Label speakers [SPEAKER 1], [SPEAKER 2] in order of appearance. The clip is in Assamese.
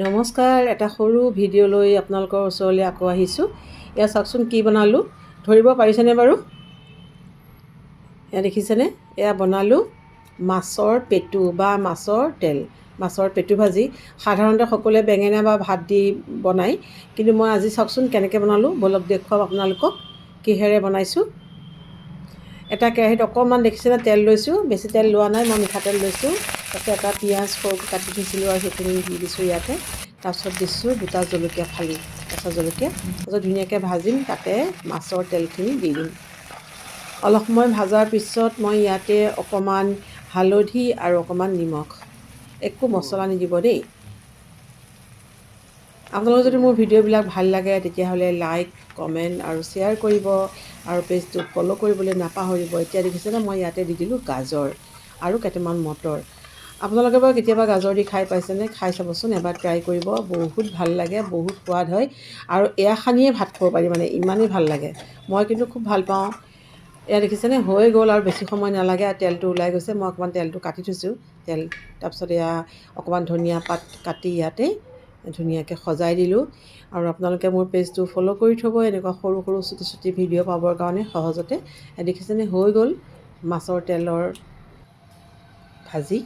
[SPEAKER 1] নমস্কাৰ, এটা সৰু ভিডিঅ' লৈ আপোনালোকৰ ওচৰলৈ আকৌ আহিছোঁ। এয়া চাওকচোন কি বনালোঁ, ধৰিব পাৰিছেনে বাৰু? এয়া দেখিছেনে? এয়া বনালোঁ মাছৰ পেটু বা মাছৰ তেল, মাছৰ পেটু ভাজি। সাধাৰণতে সকলোৱে বেঙেনা বা ভাত দি বনায়, কিন্তু মই আজি চাওকচোন কেনেকৈ বনালোঁ, বলক দেখুৱাম আপোনালোকক কিহেৰে বনাইছোঁ। এটা কেৰাহীত অকণমান দেখিছেনে তেল লৈছোঁ, বেছি তেল লোৱা নাই, মই মিঠাতেল লৈছোঁ। তাতে এটা পিঁয়াজ সৰুকৈ কাটি থৈছিলোঁ আৰু সেইখিনি দি দিছোঁ ইয়াতে। তাৰপিছত দিছোঁ দুটা জলকীয়া ফালি, কেঁচা জলকীয়া। তাৰপিছত ধুনীয়াকৈ ভাজিম, তাতে মাছৰ তেলখিনি দি দিম। অলপ সময় ভজাৰ পিছত মই ইয়াতে অকণমান হালধি আৰু অকণমান নিমখ, একো মছলা নিদিব দেই। আপোনালোকে যদি মোৰ ভিডিঅ'বিলাক ভাল লাগে তেতিয়াহ'লে লাইক, কমেণ্ট আৰু শ্বেয়াৰ কৰিব আৰু পেজটোক ফ'ল' কৰিবলৈ নাপাহৰিব। এতিয়া দেখিছেনে মই ইয়াতে দি দিলোঁ গাজৰ আৰু কেইটামান মটৰ। আপোনালোকে বাৰু কেতিয়াবা গাজৰ দি খাই পাইছেনে? খাই চাবচোন, এবাৰ ট্ৰাই কৰিব, বহুত ভাল লাগে, বহুত সোৱাদ হয়। আৰু এয়া সানিয়ে ভাত খাব পাৰি, মানে ইমানেই ভাল লাগে। মই কিন্তু খুব ভাল পাওঁ। এয়া দেখিছেনে হৈ গ'ল আৰু বেছি সময় নালাগে, তেলটো ওলাই গৈছে। মই অকণমান তেলটো কাটি থৈছোঁ তেল। তাৰপিছত এয়া অকণমান ধনিয়া পাত কাটি ইয়াতে ধুনীয়াকৈ সজাই দিলোঁ। আৰু আপোনালোকে মোৰ পেজটো ফ'ল' কৰি থ'ব, এনেকুৱা সৰু সৰু চুটি চুটি ভিডিঅ' পাবৰ কাৰণে সহজতে। দেখিছেনে হৈ গ'ল মাছৰ তেলৰ ভাজি।